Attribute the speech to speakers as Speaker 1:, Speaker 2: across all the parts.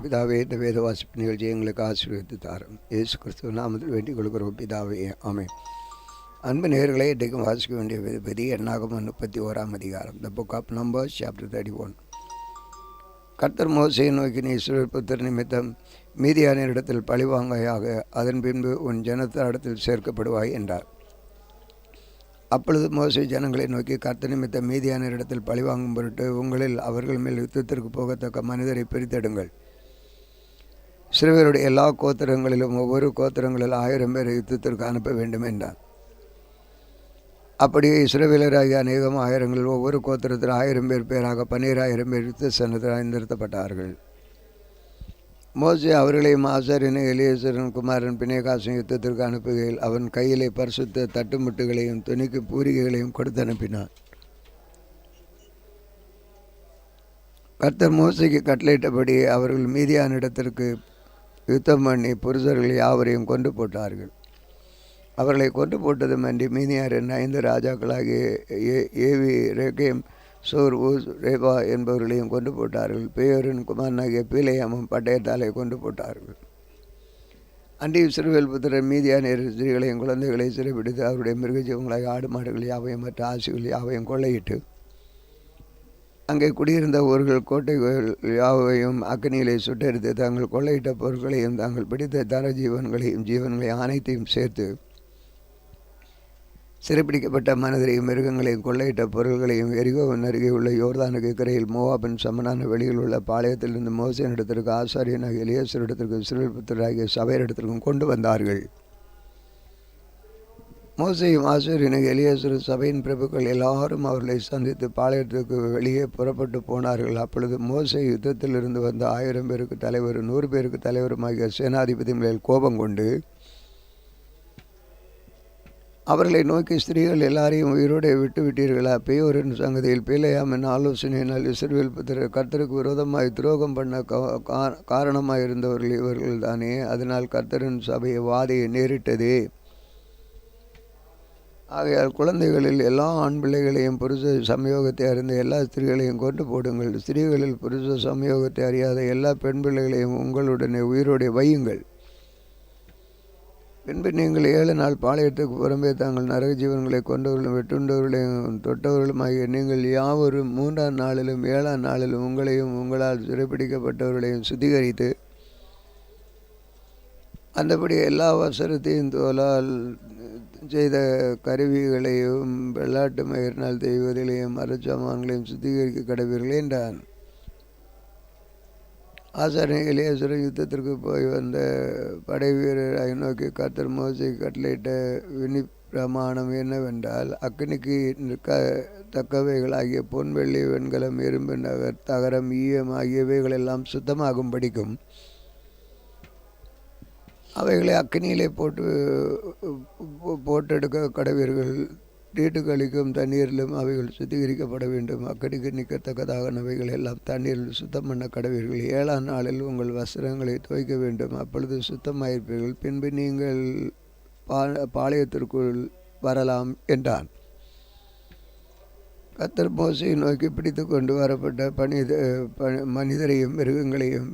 Speaker 1: பிதாவே, இந்த வேத வாசிப்பு நிகழ்ச்சி எங்களுக்கு ஆசீர்வதித்து தாரும். இயேசு கிறிஸ்துவ நாமத்தில் வேண்டிக் கொள்கிறோம் பிதாவே, ஆமென். அன்பு நேயர்களே, இன்றைக்கும் வாசிக்க வேண்டிய விதி எண்ணாகமம் 31 அதிகாரம், the Book of Numbers chapter 31. கர்த்தர் மோசேயை நோக்கி, நீ இஸ்ரவேல் புத்திரர் நிமித்தம் மீதியானிடத்தில் பழிவாங்காயாக, அதன் பின்பு உன் ஜனத்தாரிடத்தில் சேர்க்கப்படுவாய் என்றார். அப்பொழுது மோசே ஜனங்களை நோக்கி, கர்த்தர் நிமித்தம் மீதியானிடத்தில் பழிவாங்கும் பொருட்டு உங்களில் அவர்கள் மேல் யுத்தத்திற்கு போகத்தக்க மனிதரை பிரித்தெடுங்கள். இஸ்ரவேலுடைய எல்லா கோத்திரங்களிலும் ஒவ்வொரு கோத்திரங்களில் 1000 பேரை யுத்தத்திற்கு அனுப்ப வேண்டும் என்றார். அப்படியே இஸ்ரவேலராகிய அநேகம் ஆயிரங்களில் ஒவ்வொரு கோத்திரத்தில் 1000 பேராக 12000 பேர் யுத்த சன்னத்தில் நிறுத்தப்பட்டார்கள். மோசே அவர்களையும் ஆசாரியனை எலியேசரின் குமாரன் பினெகாசையும் யுத்தத்திற்கு அனுப்புகையில் அவன் கையிலே பரிசுத்த தட்டுமுட்டுகளையும் துணிக்கு பூரிகைகளையும் கொடுத்து அனுப்பினான். கர்த்தர் மோசேக்கு கட்டளையிட்டபடி அவர்கள் மீதியானிடத்திற்கு யுத்தம் பண்ணி புருஷர்கள் யாவரையும் கொண்டு போட்டார்கள். அவர்களை கொண்டு போட்டதுமன்றி மீதியாரின் 5 ராஜாக்களாகிய ஏவி, ரெகேம், சோர், ஊஸ், ரேபா என்பவர்களையும் கொண்டு போட்டார்கள். பேயோரின் குமாரனாகிய பீலேயாமும் பட்டயத்தாலே கொண்டு போட்டார்கள். அன்றி இஸ்ரவேல் புத்திரர் மீதியானியர் ஸ்திரீகளையும் குழந்தைகளை சிறைப்பிடித்து அவருடைய மிருகஜீவங்களாக ஆடு மாடுகள் யாவையும் மற்ற ஆசைகள் யாவையும் கொள்ளையிட்டு அங்கே குடியிருந்த ஊர்கள் கோட்டைகள் யாவையும் அக்னியிலே சுட்டெடுத்து தாங்கள் கொள்ளையிட்ட பொருட்களையும் தாங்கள் பிடித்த தர ஜீவன்களையும் அனைத்தையும் சேர்த்து சிறைப்பிடிக்கப்பட்ட மனிதரையும் மிருகங்களையும் கொள்ளையிட்ட பொருள்களையும் எரிகோவின் அருகே உள்ள யோர்தானுக்கு கரையில் மோவாபின் சமனான வெளியில் உள்ள பாளையத்திலிருந்து மோசேனிடத்திற்கு ஆசாரியனாகிய எலியாசரிடத்திற்கு இஸ்ரவேல் புத்திரராகிய சபையரிடத்திற்கும் கொண்டு வந்தார்கள். மோசேயும் ஆசாரியனாகிய எலியாசர் சபையின் பிரபுக்கள் எல்லாரும் அவர்களை சந்தித்து பாளையத்திற்கு வெளியே புறப்பட்டு போனார்கள். அப்பொழுது மோசே யுத்தத்தில் இருந்து வந்த 1000 பேருக்கு தலைவர் 100 பேருக்கு தலைவருமாகிய சேனாதிபதி மேல் கோபம் கொண்டு அவர்களை நோக்கி, ஸ்திரீகள் எல்லாரையும் உயிரோடு விட்டு விட்டீர்களா? பேயோரின் சங்கதியில் பீலேயாமின் ஆலோசனையினால் இஸ்ரவேல் புத்திரர் கர்த்தருக்கு விரோதமாய் துரோகம் பண்ண காரணமாயிருந்தவர்கள் இவர்கள் தானே. அதனால் கர்த்தரின் சபையை வாதையை நேரிட்டதே. ஆகையால் குழந்தைகளில் எல்லா ஆண் பிள்ளைகளையும் புருஷ சமயோகத்தை அறிந்த எல்லா ஸ்திரீகளையும் கொண்டு போடுங்கள். ஸ்திரீகளில் புருஷ சமயோகத்தை அறியாத எல்லா பெண் பிள்ளைகளையும் உங்களுடனே உயிரோடு வையுங்கள். பின்பு நீங்கள் 7 நாள் பாளையத்துக்கு புறம்பே தாங்கள் நரக ஜீவன்களை கொண்டவர்களும் வெட்டுண்டவர்களையும் தொட்டவர்களுமாகிய நீங்கள் யாவரும் 3ஆம் நாளிலும் 7ஆம் நாளிலும் உங்களையும் உங்களால் சிறைப்பிடிக்கப்பட்டவர்களையும் சுத்திகரித்து அந்தபடி எல்லா வசரத்தையும் தோலால் செய்த கருவிகளையும் வெள்ளாட்டு மயிரினால் செய்வதிலையும் மரச்சாமான்களையும் சுத்திகரிக்க கடவீர்கள் என்றான். ஆசாரியன் எலியாசர் யுத்தத்திற்கு போய் வந்த படை வீரரை நோக்கி, கர்த்தர் மோசேக்கு கட்டளையிட்ட வினிப்பிரமாணம் என்னவென்றால், அக்கினிக்கு நிற்கத்தக்கவைகளாகிய பொன், வெள்ளி, வெண்கலம், இரும்பு, தகரம், ஈயம் ஆகியவைகளெல்லாம் சுத்தமாகும் படிக்கும் அவைகளை அக்கினியிலே போட்டெடுக்க கடவீர்கள். தீட்டுக்களிக்கும் தண்ணீரிலும் அவைகள் சுத்திகரிக்கப்பட வேண்டும். அக்கடிக்கு நிற்கத்தக்கதாகனவைகள் எல்லாம் தண்ணீரில் சுத்தம் பண்ண கடவீர்கள். 7ஆம் நாளில் உங்கள் வஸ்திரங்களை துவைக்க வேண்டும். அப்பொழுது சுத்தமாயிருப்பீர்கள். பின்பு நீங்கள் பாளையத்திற்குள் வரலாம் என்றான். கர்த்தர் மோசேயை நோக்கி, பிடித்து கொண்டு வரப்பட்ட மனிதரையும் மிருகங்களையும்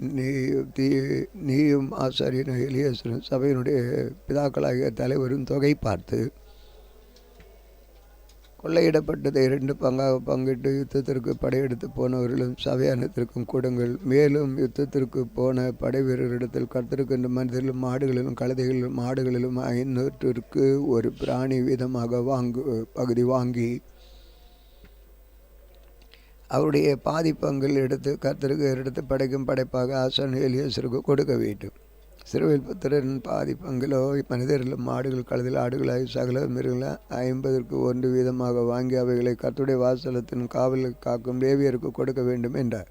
Speaker 1: நீயும் ஆசாரியன் எலியாசரும் சபையினுடைய பிதாக்களாகிய தலைவரும் தொகை பார்த்து கொள்ளையிடப்பட்டதை 2 பங்காக பங்கிட்டு யுத்தத்திற்கு படையெடுத்து போனவர்களும் சபையானத்திற்கும் கொடுங்கள். மேலும் யுத்தத்திற்கு போன படை வீரரிடத்தில் கர்த்தருக்கென்று மனிதர்களும் மாடுகளிலும் கழுதைகளிலும் மாடுகளிலும் 500ற்கு ஒரு பிராணி வீதமாக பகுதி வாங்கி அவருடைய பாதி பங்கில் எடுத்து கர்த்தருக்கு எடுத்து படைக்கும் படைப்பாக ஆசாரியன் எலியாசருக்கு கொடுக்க வேண்டும். இஸ்ரவேல் புத்திரரின் பாதி பங்கிலோ மனிதர்களும் மாடுகள் கழுதில் ஆடுகளாய் சகல மிருகங்கள் 50ற்கு 1 வீதமாக வாங்கி அவைகளை கர்த்தருடைய வாசலத்தின் காவலுக்கு காக்கும் லேவியருக்கு கொடுக்க வேண்டும் என்றார்.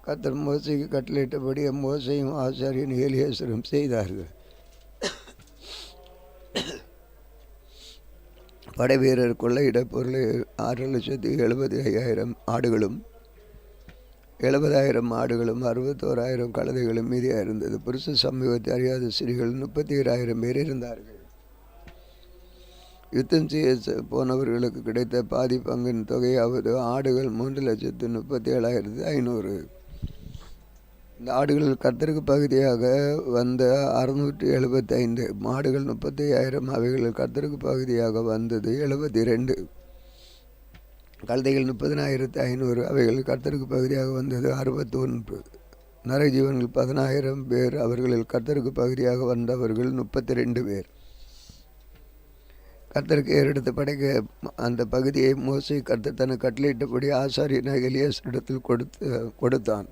Speaker 1: கர்த்தர் மோசேக்கு கட்டளையிட்டபடி மோசேயும் ஆசாரியன் எலியாசரும் செய்தார்கள். படை வீரர் கொள்ளையிட பொருளை 6,70,500 ஆடுகளும் 70,000 மாடுகளும் 61,000 கழுதைகளும் மீதியாக இருந்தது. புருஷ சமூகத்தை அறியாத ஸ்திரீகள் 37,000 பேர் இருந்தார்கள். யுத்தம் செய்ய போனவர்களுக்கு கிடைத்த பாதி பங்கின் தொகையாவது ஆடுகள் 3,37,500, இந்த ஆடுகள் கர்த்தருக்கு பகுதியாக வந்த 675 மாடுகள் 35,000, அவைகள் கர்த்தருக்கு பகுதியாக வந்தது 72. கழுதைகள் 30,500, அவைகள் கர்த்தருக்கு பகுதியாக வந்தது 61. நரஜீவன்கள் 10,000 பேர், அவர்களில் கர்த்தருக்கு பகுதியாக வந்தவர்கள் 32 பேர். கர்த்தருக்கு ஏறெடுத்து படைக்க அந்த பகுதியை மோசே கர்த்தர் தனக்கு கட்டளையிட்டபடி ஆசாரியனாக எலியாசரிடத்தில் கொடுத்தான்.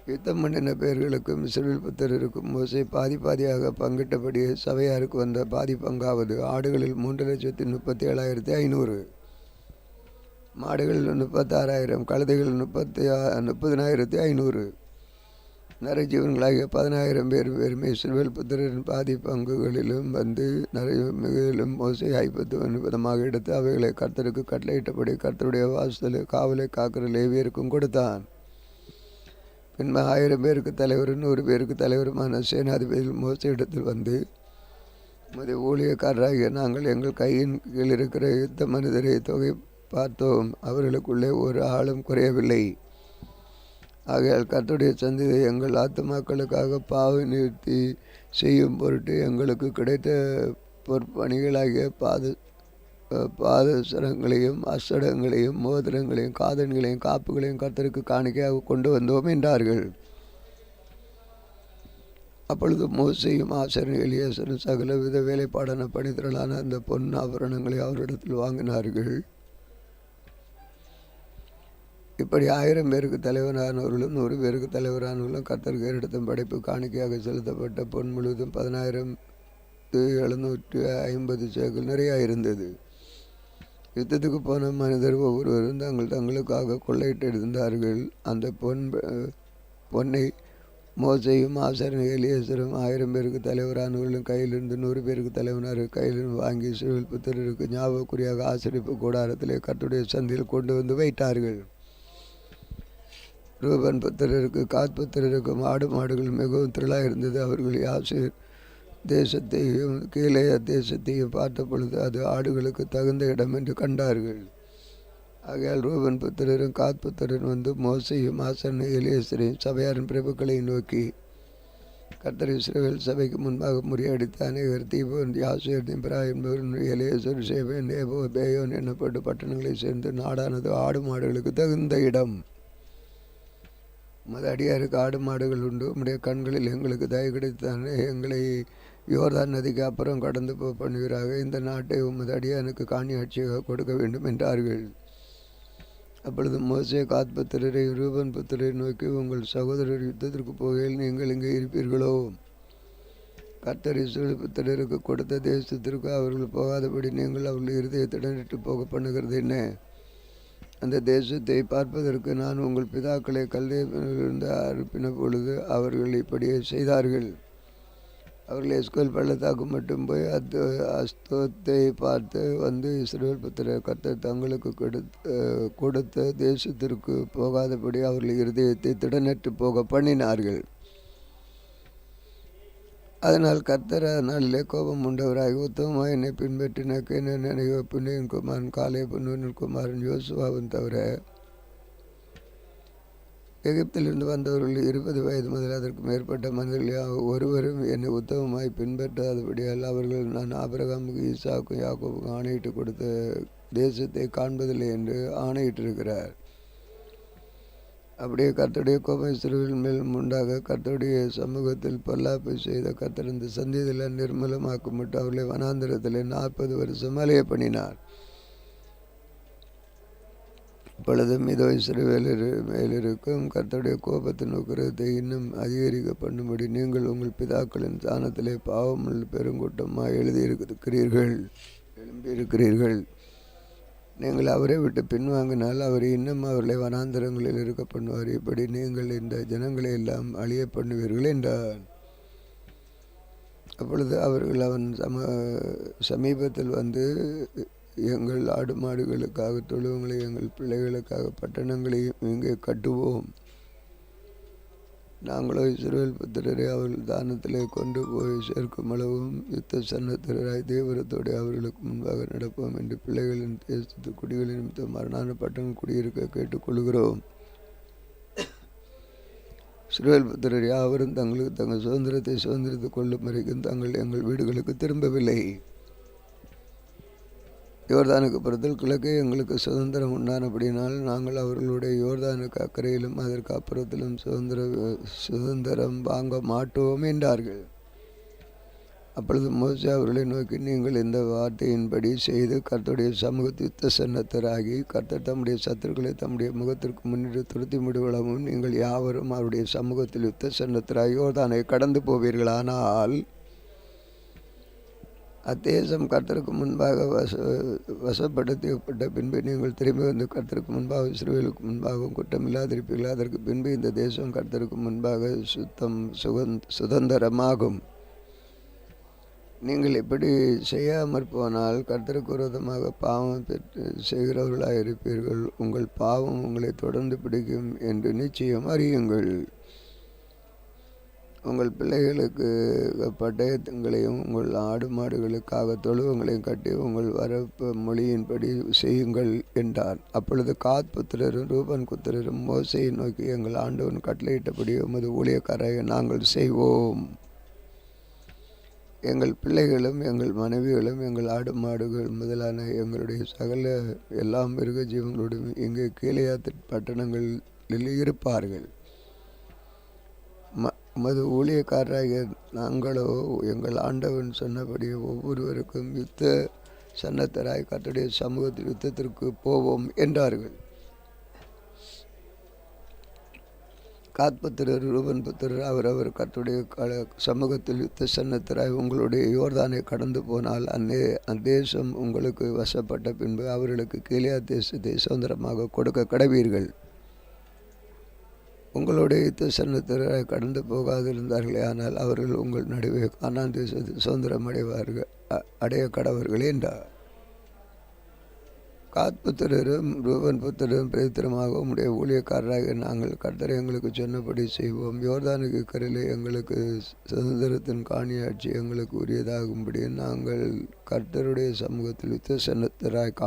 Speaker 1: யுத்தம் பண்ணின பேர்களுக்கும் இஸ்ரவேல் புத்திரருக்கும் மோசே பாதி பாதியாக பங்கிட்டபடியே சபையாருக்கு வந்த பாதி பங்காவது ஆடுகளில் 3,37,500, மாடுகளில் 36,000, கழுதைகள் 30,500, நரஜீவன்களாகிய 10,000 பேருமே இஸ்ரவேல் புத்திரரின் பாதி பங்குகளிலும் வந்து நரமிகளிலும் மோசே 50 விதமாக எடுத்து அவைகளை கர்த்தருக்கு கட்டளையிட்டபடி கர்த்தருடைய வாசல் காவலை காக்கிற லேவியருக்கும் கொடுத்தான். பின்பு 1000 பேருக்கு தலைவரும் 100 பேருக்கு தலைவருமான சேனாதிபதியில் மோசே இடத்தில் வந்து, உமது ஊழியக்காரராகிய நாங்கள் எங்கள் கையின் கீழ் இருக்கிற யுத்த மனிதரை தொகை பார்த்தோம், அவர்களுக்குள்ளே ஒரு ஆளும் குறையவில்லை. ஆகையால் கர்த்தருடைய சந்ததியை எங்கள் ஆத்துமாக்களுக்காக பாவ நிவர்த்தி செய்யும் பொருட்டு எங்களுக்கு கிடைத்த பொற்பணிகளாகிய பாதசரங்களையும் அசடங்களையும் மோதிரங்களையும் காதணிகளையும் காப்புகளையும் கர்த்தருக்கு காணிக்கையாக கொண்டு வந்தோம் என்றார்கள். அப்பொழுது மோசேயும் ஆசாரியரும் எலியாசரும் சகலவித வேலைப்பாடான பணித்திரளான அந்த பொன் ஆபரணங்களை அவரிடத்தில் வாங்கினார்கள். இப்படி 1000 பேருக்கு தலைவரானவர்களும் 100 பேருக்கு தலைவரானவர்களும் கர்த்தருக்கு ஏறெடுத்தும் படைப்பு காணிக்கையாக செலுத்தப்பட்ட பொன் முழுவதும் 10,750 சேக்கல் நிறையா இருந்தது. யுத்தத்துக்கு போன மனிதர் ஒவ்வொருவரும் தங்களுக்காக கொள்ளையிட்டு இருந்தார்கள். அந்த பொன்னை மோசேயும் ஆசாரியரும் எலியாசரும் 1000 பேருக்கு தலைவரானவர்களும் கையிலிருந்து 100 பேருக்கு தலைவனார்கள் கையிலிருந்து வாங்கி இஸ்ரவேல் புத்திரருக்கு ஞாபகக்குறியாக ஆசரிப்பு கூடாரத்திலே கர்த்தருடைய சந்தையில் கொண்டு வந்து வைத்தார்கள். ரூபன் புத்திரருக்கு காத் புத்திரருக்கும் ஆடு மாடுகள் மிகவும் திரளாக இருந்தது. அவர்கள் யாசேர் தேசத்தையும் கீலேயா தேசத்தையும் பார்த்த பொழுது அது ஆடுகளுக்கு தகுந்த இடம் என்று கண்டார்கள். ஆகையால் ரூபன் புத்திரரும் காத் புத்திரரும் வந்து மோசேயும் ஆசாரியரும் எலியாசரையும் சபையாரின் பிரபுக்களை நோக்கி, கர்த்தர் இஸ்ரவேல் சபைக்கு முன்பாக முறியடித்த அநேகர் தீபோன், யாசேர், திம்ரா என்பவர் எலியாசர், சேபன், நேபோ, பேயோன் என்னப்பட்ட பட்டணங்களை சேர்ந்து நாடானது ஆடு மாடுகளுக்கு தகுந்த இடம். உமது அடியாருக்கு ஆடு மாடுகள் உண்டு. உம்முடைய கண்களில் எங்களுக்கு தயவு கிடைத்தானே எங்களை யோர்தான் நதிக்கு அப்புறம் கடந்து பண்ணுவீராக. இந்த நாட்டை உமது அடியானுக்கு காணியாட்சியாக கொடுக்க வேண்டும் என்றார்கள். அப்பொழுது மோசே காத் புத்திரரை ரூபன் புத்திரரை நோக்கி, உங்கள் சகோதரர் யுத்தத்திற்கு போகையில் நீங்கள் இங்கே இருப்பீர்களோ? கர்த்தர் இஸ்ரவேல் புத்திரருக்கு கொடுத்த தேசத்திற்கு அவர்கள் போகாதபடி நீங்கள் அவர்கள் இருதயத்துடன் இட்டு போக பண்ணுகிறது என்ன? அந்த தேசத்தை பார்ப்பதற்கு நான் உங்கள் பிதாக்களை கல்தேயரிலிருந்து அனுப்பின பொழுது அவர்கள் இப்படியே செய்தார்கள். அவர்கள் எஸ்கோல் பள்ளத்தாக்கு மட்டும் போய் அஸ்தோத்தை பார்த்து வந்து இஸ்ரவேல் புத்திரர் கர்த்தர் தங்களுக்கு கொடுத்த தேசத்திற்கு போகாதபடி அவர்கள் இருதயத்தை திடனற்று போக பண்ணினார்கள். அதனால் கர்த்தர் நாளிலே கோபம் உண்டவராகி உத்தமமாக என்னை பின்பற்றின கேனான் நினைவு புன்னியின் குமாரன் காலேப் நூனின் குமாரன் யோசுவாவும் தவிர எகிப்திலிருந்து வந்தவர்கள் 20 வயது முதல் அதற்கு மேற்பட்ட மனிதர்கள் ஒருவரும் என்னை உத்தமமாய் பின்பற்றாதபடியால் அவர்கள் நான் ஆபிரகாமுக்கு ஈசாக்கும் யாக்கோபுக்கும் ஆணையிட்டு கொடுத்த தேசத்தை காண்பதில்லை என்று ஆணையிட்டிருக்கிறார். அப்படியே கர்த்தருடைய கோபம் இஸ்ரவேல் மேல் உண்டாக கர்த்தருடைய சமூகத்தில் பொல்லாப்பை செய்த கர்த்தர் இந்த சந்ததியில் நிர்மூலமாக்கும்பட்டு அவர்களை வனாந்திரத்தில் 40 வருஷம் அலைய பண்ணினார். இப்பொழுதும் இதோ இஸ்ரவேல் மேலிருக்கும் கர்த்தருடைய கோபத்தின் உக்கிரத்தை இன்னும் அதிகரிக்க பண்ணும்படி நீங்கள் உங்கள் பிதாக்களின் ஸ்தானத்திலே பாவமுள்ள பெருங்கூட்டமாக எழும்பியிருக்கிறீர்கள். நீங்கள் அவரை விட்டு பின்வாங்கினால் அவர் இன்னும் அவர்களை வனாந்தரங்களில் இருக்க பண்ணுவார். இப்படி நீங்கள் இந்த ஜனங்களை எல்லாம் அழிய பண்ணுவீர்கள் என்றார். அப்பொழுது அவர்கள் அவன் சமீபத்தில் வந்து, எங்கள் ஆடு மாடுகளுக்காக தொழுவங்களை எங்கள் பிள்ளைகளுக்காக பட்டணங்களையும் இங்கே கட்டுவோம். நாங்களோ இஸ்ரவேல் புத்திரரை அவர்கள் தானத்திலே கொண்டு போய் சேர்க்கும் அளவும் யுத்த சன்னத்தராய் தேவரத்தோடு அவர்களுக்கு முன்பாக நடப்போம் என்று பிள்ளைகளின் தேசத்து குடிகளின் நிமித்தம் மரணான பட்டணம் குடியிருக்க கேட்டுக்கொள்கிறோம். இஸ்ரவேல் புத்திரர் யாவரும் தங்களுக்கு தங்கள் சுதந்திரத்தை சுதந்திரத்துக் கொள்ளும் வரைக்கும் எங்கள் வீடுகளுக்கு திரும்பவில்லை. யோர்தானுக்கு புறத்தில் கிழக்கே எங்களுக்கு சுதந்திரம் உண்டானபடினால் நாங்கள் அவர்களுடைய யோர்தானுக்கு அக்கறையிலும் அதற்கு அப்புறத்திலும் சுதந்திரம் வாங்க மாட்டோம் என்றார்கள். அப்பொழுது மோசே அவர்களை நோக்கி, நீங்கள் இந்த வார்த்தையின்படி செய்து கர்த்தருடைய சமூகத்தில் யுத்த சன்னத்தராகி கர்த்தர் தம்முடைய சத்துருக்களை தம்முடைய முகத்திற்கு முன்னிட்டு துரத்தி விடுவளவும் நீங்கள் யாவரும் அவருடைய சமூகத்தில் யுத்த சன்னத்தராகி யோர்தானை கடந்து போவீர்களானால் அத்தேசம் கர்த்தருக்கு முன்பாக வசப்படுத்தப்பட்ட பின்பு நீங்கள் திரும்பி வந்து கர்த்தருக்கு முன்பாக இஸ்ரவேலுக்கு முன்பாகவும் குற்றமில்லாதிருப்பீர்கள். அதற்கு பின்பு இந்த தேசம் கர்த்தருக்கு முன்பாக சுதந்திரமாகும். நீங்கள் இப்படி செய்யாமற் போனால் கர்த்தருக்கு விரோதமாக பாவம் செய்கிறவர்களாக இருப்பீர்கள். உங்கள் பாவம் உங்களை தொடர்ந்து பிடிக்கும் என்று நிச்சயம் அறியுங்கள். உங்கள் பிள்ளைகளுக்கு பட்டயங்களையும் உங்கள் ஆடு மாடுகளுக்காக தொழுவங்களையும் கட்டி உங்கள் வரப்பு மொழியின்படி செய்யுங்கள் என்றார். அப்பொழுது காத் புத்திரரும் ரூபன் புத்திரரும் மோசையை நோக்கி, எங்கள் ஆண்டவன் கட்டளையிட்டபடி உமது ஊழியக்காரரை நாங்கள் செய்வோம். எங்கள் பிள்ளைகளும் எங்கள் மனைவிகளும் எங்கள் ஆடு மாடுகள் முதலான எங்களுடைய சகல எல்லா மிருக ஜீவங்களோடும் இங்கே கீலேயாத் பட்டணங்களில் இருப்பார்கள். உமது ஊழியக்காரராகிய நாங்களோ எங்கள் ஆண்டவன் சொன்னபடி ஒவ்வொருவருக்கும் யுத்த சன்னத்தராய் கர்த்தருடைய சமூகத்தில் யுத்தத்திற்கு போவோம் என்றார்கள். காத்புத்திரர் ரூபன் புத்திரர் அவரவர் கர்த்தருடைய சமூகத்தில் யுத்த சன்னத்தராய் உங்களுடைய யோர்தானை கடந்து போனால் அந்தேசம் உங்களுக்கு வசப்பட்ட பின்பு அவர்களுக்கு கீலேயாத் தேசத்தை சுதந்திரமாக கொடுக்க கடவீர்கள். உங்களுடைய யுத்த சன்னத்தராய் கடந்து போகாதிருந்தார்களே ஆனால் அவர்கள் உங்கள் நடுவே கானான் தேசத்தில் சுதந்திரம் அடைய கடவர்கள் என்றார். காத்புத்திரரும் ரூபன் புத்திரரும் பிரதித்திரமாக உம்முடைய ஊழியக்காரராக நாங்கள் கர்த்தரை எங்களுக்கு சொன்னபடி செய்வோம். யோர்தானுக்கு கரையில் எங்களுக்கு சுதந்திரத்தின் காணியாட்சி எங்களுக்கு உரியதாகும்படி நாங்கள் கர்த்தருடைய சமூகத்தில் யுத்த சன்னத்தராய்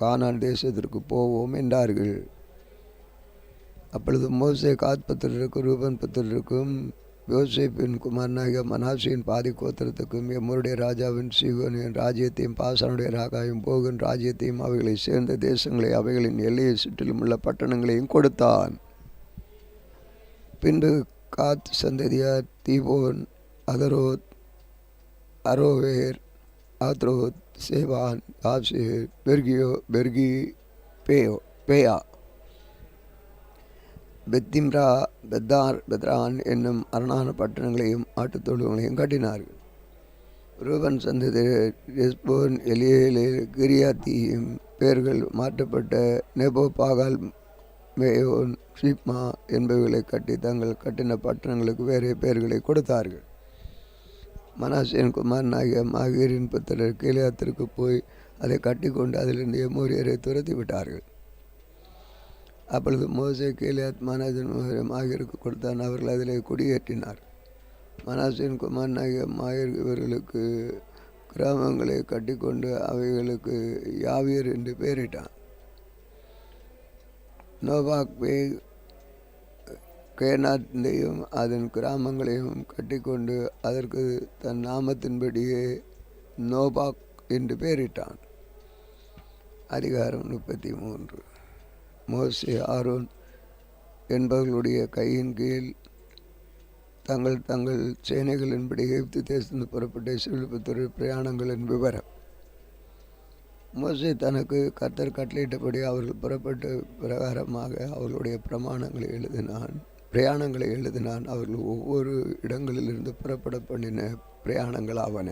Speaker 1: கானான் தேசத்திற்கு போவோம் என்றார்கள். அப்பொழுது மோசே காத்புத்திரருக்கும் ரூபன் புத்திரருக்கும் யோசேப்பின் குமாரனாகிய மனாசேயின் பாதி கோத்திரத்துக்கும் எம்மோருடைய ராஜாவின் சீகோனின் ராஜ்யத்தையும் பாசானுடைய ராகாயும் போகின் ராஜ்யத்தையும் அவைகளை சேர்ந்த தேசங்களை அவைகளின் எல்லையை சுற்றிலும் உள்ள பட்டணங்களையும் கொடுத்தான். பின்பு காத் சந்ததியார் தீபோன், அதரோத், அரோவேர், ஆத்ரோத், சேவான், ஆப்சேர், பெர்கி, பேயா, பெத்திம்ரா, பெத்ரான் என்னும் அரணான பட்டணங்களையும் ஆட்டுத்தொழுவங்களையும் கட்டினார்கள். ரூபன் சந்ததியர் எஸ்போன், எலியேலே, கிரியாத்தியும் பெயர்கள் மாற்றப்பட்ட நெபோ, பாகால், மேயோன், ஷிப்மா என்பவைகளை கட்டி தங்கள் கட்டின பட்டணங்களுக்கு வேறு பெயர்களை கொடுத்தார்கள். மனாசேன் குமாரனாகிய மாகீரின் புத்திரர் கீலேயாத்திற்கு போய் அதை கட்டி கொண்டு அதிலிருந்து எமோரியரை துரத்தி விட்டார்கள். அப்பொழுது மோசே கீலேயாத் மனாசின் மாகீருக்கு கொடுத்தான். அவர்கள் அதிலே குடியேற்றினார். மனாசின் குமாரனாகிய மாகீர் இவர்களுக்கு கிராமங்களை கட்டிக்கொண்டு அவைகளுக்கு யாவீர் என்று பெயரிட்டான். நோபாக் கேனாத்தையும் அதன் கிராமங்களையும் கட்டிக்கொண்டு அதற்கு தன் நாமத்தின்படியே நோபாக் என்று பெயரிட்டான். அதிகாரம் 33. மோசே ஆரோன் என்பவர்களுடைய கையின் கீழ் தங்கள் சேனைகளின்படி எகிப்து தேசத்திலிருந்து புறப்பட்ட இஸ்ரவேல் புத்திரர் பிரயாணங்களின் விவரம். மோசே தனக்கு கர்த்தர் கட்டளையிட்டபடி அவர்கள் புறப்பட்ட பிரகாரமாக அவர்களுடைய பிரயாணங்களை எழுதினான். அவர்கள் ஒவ்வொரு இடங்களிலிருந்து புறப்பட பண்ணின பிரயாணங்கள் ஆவன.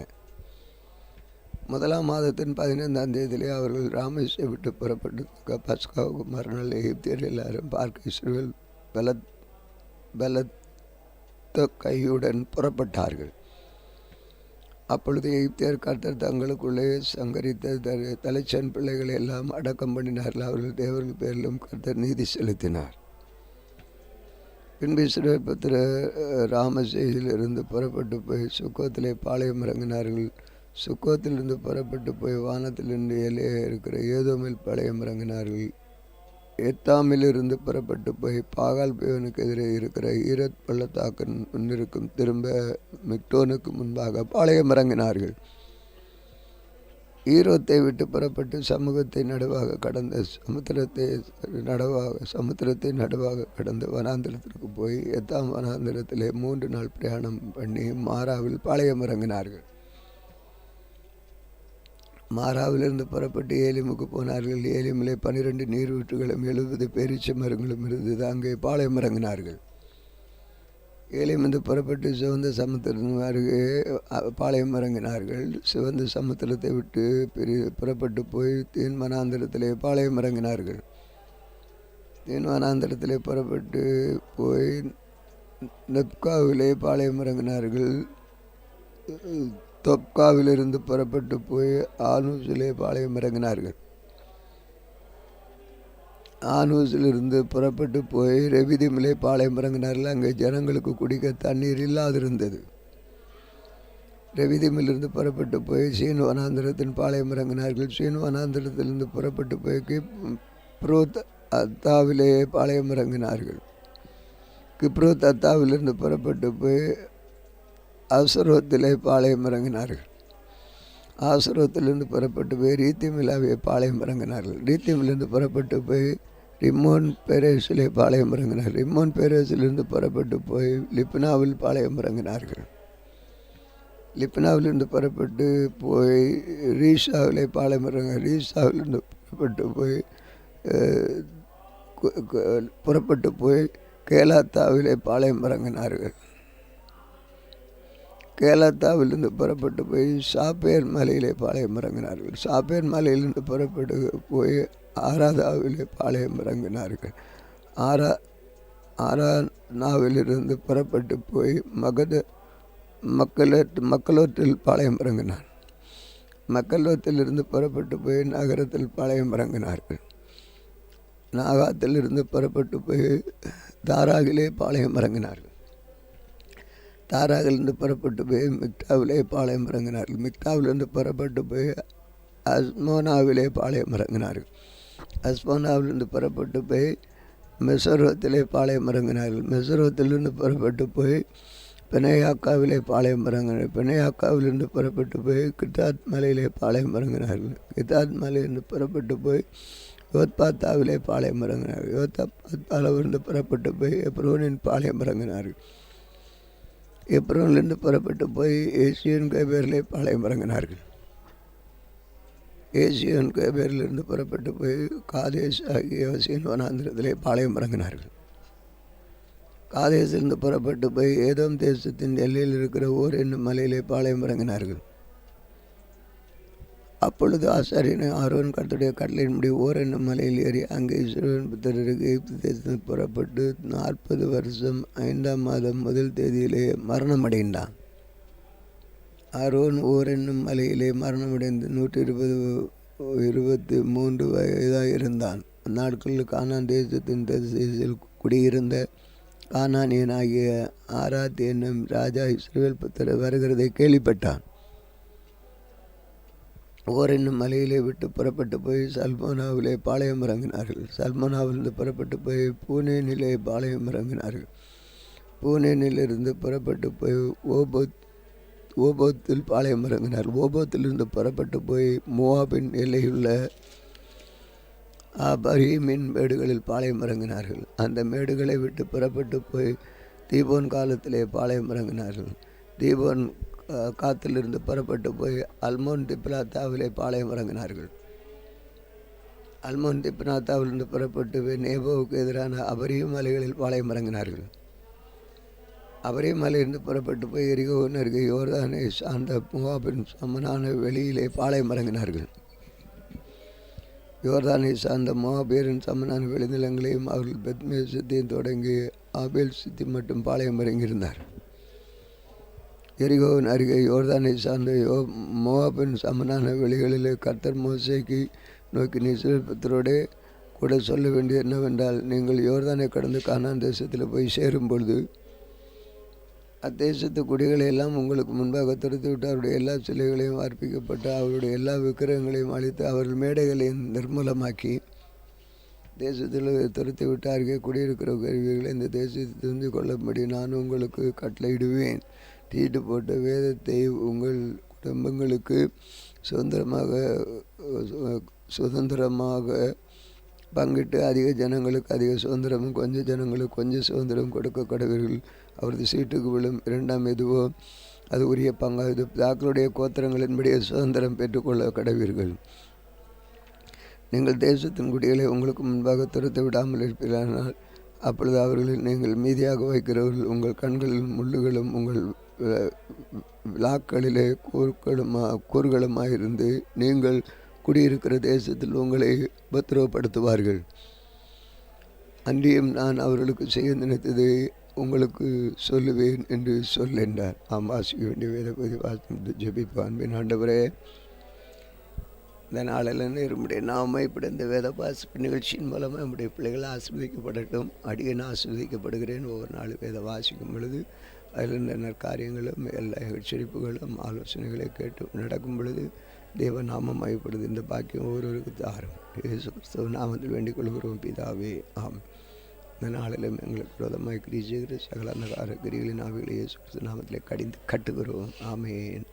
Speaker 1: 1ஆம் மாதத்தின் 15ஆம் தேதியிலே அவர்கள் ராமேசை விட்டு புறப்பட்டு பஸ்காவுக்கு மறுநாள் எகிப்தியர் எல்லாரும் பார்க்க இஸ்ரவேல் பலத்த கையுடன் புறப்பட்டார்கள். அப்பொழுது எகிப்தியர் கர்த்தர் தங்களுக்குள்ளே சங்கரித்த தலைச்சன் பிள்ளைகளை எல்லாம் அடக்கம் பண்ணினார்கள். அவர்கள் தேவர்கள் பேரிலும் கர்த்தர் நீதி செலுத்தினார். பின்பு இஸ்ரவேல் புத்திரர் ராமசேயிலிருந்து புறப்பட்டு போய் சுக்கோத்திலே பாளையம் இறங்கினார்கள். சுக்கோத்திலிருந்து புறப்பட்டு போய் வானத்திலிருந்து எல்லையே இருக்கிற ஏதோமில் பாளையம் இறங்கினார்கள். எத்தாமிலிருந்து புறப்பட்டு போய் பாகால் பேவனுக்கு எதிரே இருக்கிற ஈரத் பள்ளத்தாக்கு முன்னிருக்கும் திரும்ப மிக்டோனுக்கு முன்பாக பாளையம் இறங்கினார்கள். ஈரோத்தை விட்டு புறப்பட்டு சமூகத்தை நடுவாக கடந்த சமுத்திரத்தை நடுவாக கடந்து வனாந்திரத்திற்கு போய் எத்தாம் வனாந்திரத்திலே 3 நாள் பிரயாணம் பண்ணி மாராவில் பாளையம் இறங்கினார்கள். மாராவிலிருந்து புறப்பட்டு ஏலிமுக்கு போனார்கள். ஏலிமிலே 12 நீரூற்றுகளும் 70 பேரீச்ச மரங்களும் இருந்தது. அங்கே பாளையம் இறங்கினார்கள். ஏலிமிருந்து புறப்பட்டு சிவந்த சமுத்திரம் அருகே பாளையம் இறங்கினார்கள். சிவந்த சமுத்திரத்தை விட்டு புறப்பட்டு போய் தீன் வனாந்திரத்திலே பாளையம் இறங்கினார்கள். தீன் வனாந்திரத்திலே புறப்பட்டு போய் நெப்காவிலே பாளையம் இறங்கினார்கள். தொப்காவிலிருந்து புறப்பட்டு போய் ஆனூசிலே பாளையம் இறங்கினார்கள். ஆனூசிலிருந்து புறப்பட்டு போய் ரெவிதிமிலே பாளையம் இறங்கினார்கள். அங்கே ஜனங்களுக்கு குடிக்க தண்ணீர் இல்லாதிருந்தது. ரெவிதிமிலிருந்து புறப்பட்டு போய் சீன் வனாந்திரத்தின் பாளையம் இறங்கினார்கள். சீன் வனாந்திரத்திலிருந்து புறப்பட்டு போய் கிப்ரோத் அத்தாவிலே பாளையம் இறங்கினார்கள். கிப்ரோத் அத்தாவிலிருந்து புறப்பட்டு போய் ஆசரோத்திலே பாளையம் இறங்கினார்கள். ஆசரோத்திலிருந்து புறப்பட்டு போய் ரீத்திமிலாவே பாளையம் இறங்கினார்கள். ரீத்திமிலிருந்து புறப்பட்டு போய் ரிம்மோன் பேரேஸிலே பாளையம் இறங்கினார்கள். ரிம்மோன் பேரேஸிலிருந்து புறப்பட்டு போய் லிப்னாவில் பாளையம் இறங்கினார்கள். லிப்னாவிலிருந்து புறப்பட்டு போய் ரீஷாவிலே பாளையம் இறங்கினார். ரீஷாவிலிருந்து புறப்பட்டு போய் கேலாத்தாவிலே பாளையம் இறங்கினார்கள். கேலத்தாவிலிருந்து புறப்பட்டு போய் சாப்பேர் மலையிலே பாளையம் இறங்கினார்கள். சாப்பேர் மலையிலிருந்து புறப்பட்டு போய் ஆராதாவிலே பாளையம் இறங்கினார்கள். ஆரானாவிலிருந்து புறப்பட்டு போய் மக்களோத்தில் பாளையம் இறங்கினார். மக்களோத்திலிருந்து புறப்பட்டு போய் நகரத்தில் பாளையம் இறங்கினார்கள். நாகாத்திலிருந்து புறப்பட்டு போய் தாராகிலே பாளையம் இறங்கினார்கள். தாராகிலிருந்து புறப்பட்டு போய் மிக்டாவிலே பாளையம் இறங்கினார்கள். மிக்டாவிலிருந்து புறப்பட்டு போய் அஸ்மோனாவிலே பாளையம் இறங்கினார்கள். அஸ்மோனாவிலிருந்து புறப்பட்டு போய் மெசரோத்திலே பாளையம் இறங்கினார்கள். மெசரோத்திலிருந்து புறப்பட்டு போய் பெனேயாக்காவிலே பாளையம் இறங்கினார்கள். பெனேயாக்காவிலிருந்து புறப்பட்டு போய் கித்தாத் மலையிலே பாளையம் இறங்கினார்கள். கித்தாத் மலையிலிருந்து புறப்பட்டு போய் யோத்பாத்தாவிலே பாளையம் இறங்கினார்கள். யோத்பாத்தாவிலிருந்து புறப்பட்டு போய் எப்ரோனின் பாளையம் இறங்கினார்கள். எப்ரோனிலிருந்து புறப்பட்டு போய் ஏசியன் கேபேரிலே பாளையம் இறங்கினார்கள். ஏசியன் கேபேரிலிருந்து புறப்பட்டு போய் காதேஸ் ஆகிய சீன் வனாந்திரத்திலே பாளையம் இறங்கினார்கள். காதேசிலிருந்து புறப்பட்டு போய் ஏதோம் தேசத்தின் எல்லையில் இருக்கிற ஓர் என்னும் மலையிலே பாளையம் இறங்கினார்கள். அப்பொழுது ஆசாரியனை ஆரோன் கர்த்தருடைய கட்டளையின்படி ஓர் என்னும் மலையில் ஏறி அங்கே இஸ்ரவேல் புத்திரருக்கு எகிப்து தேசத்தில் புறப்பட்டு 40 வருஷம் 5ஆம் மாதம் முதல் தேதியிலே மரணமடைந்தான். ஆரோன் ஓர் என்னும் மலையிலே மரணமடைந்து 123 வயதாக இருந்தான். அந்நாட்களில் கானான் தேசத்தின் தேசத்தில் குடியிருந்த கானானியனாகிய ஆராத் என்னும் ராஜா இஸ்ரவேல் புத்திரர் வருகிறதை கேள்விப்பட்டான். ஓர் என்னும் மலையிலே விட்டு புறப்பட்டு போய் சல்மோனாவிலே பாளையம் இறங்கினார்கள். சல்மோனாவிலிருந்து புறப்பட்டு போய் பூனேனிலே பாளையம் இறங்கினார்கள். பூனேனிலிருந்து புறப்பட்டு போய் ஓபோத்தில் பாளையம் இறங்கினார்கள். ஓபோத்திலிருந்து புறப்பட்டு போய் மோவாபின் எல்லையுள்ள ஆபரீமின் மேடுகளில் பாளையம் இறங்கினார்கள். அந்த மேடுகளை விட்டு புறப்பட்டு போய் தீபோன் காலத்திலே பாளையம் இறங்கினார்கள். தீபோன் காத்திலிருந்து புறப்பட்டு போய் அல்மோன் திப்னாத்தாவிலே பாளையம் இறங்கினார்கள். அல்மோன் திப்னாத்தாவிலிருந்து புறப்பட்டு போய் நேபோவுக்கு எதிரான அபரீம் மலைகளில் பாளையம் இறங்கினார்கள். அபரீம் மலையிலிருந்து புறப்பட்டு போய் எரிகோவின் அருகே யோர்தானை சார்ந்த மோவாபின் சமனான வெளியிலே பாளையம் இறங்கினார்கள். யோர்தானை சார்ந்த மோவாபியரின் சமனான வெளிநிலங்களையும் அவர்கள் பெத்மேசத்தையும் தொடங்கி ஆபேல் சித்தி மட்டும் பாளையம் இறங்கியிருந்தார். எரிகோவின் அருகே யோர்தானை சார்ந்த மோவாபின் சமனான வெளிகளிலே கர்த்தர் மோசேக்கு நோக்கி இஸ்ரவேல் புத்திரரோடே கூட சொல்ல வேண்டியது என்னவென்றால், நீங்கள் யோர்தானை கடந்து கானான் தேசத்தில் போய் சேரும் பொழுது அத்தேசத்து குடிகளை எல்லாம் உங்களுக்கு முன்பாக துரத்திவிட்டு அவருடைய எல்லா சிலைகளையும் அர்ப்பிக்கப்பட்டு அவருடைய எல்லா விக்கிரகங்களையும் அழித்து அவர்கள் மேடைகளையும் நிர்மூலமாக்கி தேசத்தில் துரத்தி விட்டார்கள். குடியிருக்கிற கருவிகளை இந்த தேசத்தை தெரிந்து கொள்ளும்படி நான் உங்களுக்கு கட்டளையிடுவேன். தீட்டு போட்ட வேதத்தை உங்கள் குடும்பங்களுக்கு சுதந்திரமாக பங்கிட்டு அதிக ஜனங்களுக்கு அதிக சுதந்திரமும் கொஞ்சம் ஜனங்களுக்கு கொஞ்சம் சுதந்திரம் கொடுக்க கடவீர்கள். அவரது சீட்டுக்கு விழும் இரண்டாம் எதுவோ அது உரிய பங்காவது பிதாக்களுடைய கோத்திரங்களின்படியே சுதந்திரம் பெற்றுக்கொள்ள கடவீர்கள். நீங்கள் தேசத்தின் குடிகளை உங்களுக்கு முன்பாக துரத்து விடாமல் இருப்பீர்களானால் அப்பொழுது அவர்களில் நீங்கள் மீதியாக வைக்கிறவர்கள் உங்கள் கண்களில் முள்ளுகளும் உங்கள் விழாக்களிலே கூறுகளுமாயிருந்து நீங்கள் குடியிருக்கிற தேசத்தில் உங்களை உபத்திரவப்படுத்துவார்கள். அன்றியும் நான் அவர்களுக்கு செய்ய நினைத்ததை உங்களுக்கு சொல்லுவேன் என்று என்றார். வாசிக்க வேண்டிய வேத பகுதி வாசித்து ஜெபிப்போம். அன்பின் ஆண்டவரே, இந்த நாளில் நம்முடைய நாம இப்படி இந்த வேத வாசிப்பு நிகழ்ச்சியின் மூலமாக நம்முடைய பிள்ளைகள் ஆசீர்வதிக்கப்படட்டும். அடியேன் ஆசீர்வதிக்கப்படுகிறேன். ஒவ்வொரு நாளும் வேத வாசிக்கும் பொழுது அதில் நற்காரியங்களும் எல்லா எச்சரிப்புகளும் ஆலோசனைகளை கேட்டு நடக்கும் பொழுது தேவ நாமம் மையப்படுது. இந்த பாக்கியம் ஒவ்வொருவருக்கு தாரும். இயேசு கிறிஸ்துவ நாமத்தில் வேண்டிக் கொள்கிறோம் பிதாவே, ஆம். இந்த நாளிலும் எங்களுக்கு விரோதமாய் கிரியை செய்கிற சகல அந்தகார கிரிகளின் ஆவிகளை இயேசு கிறிஸ்து நாமத்திலே கடிந்து கட்டுகிறோம். ஆமேன்.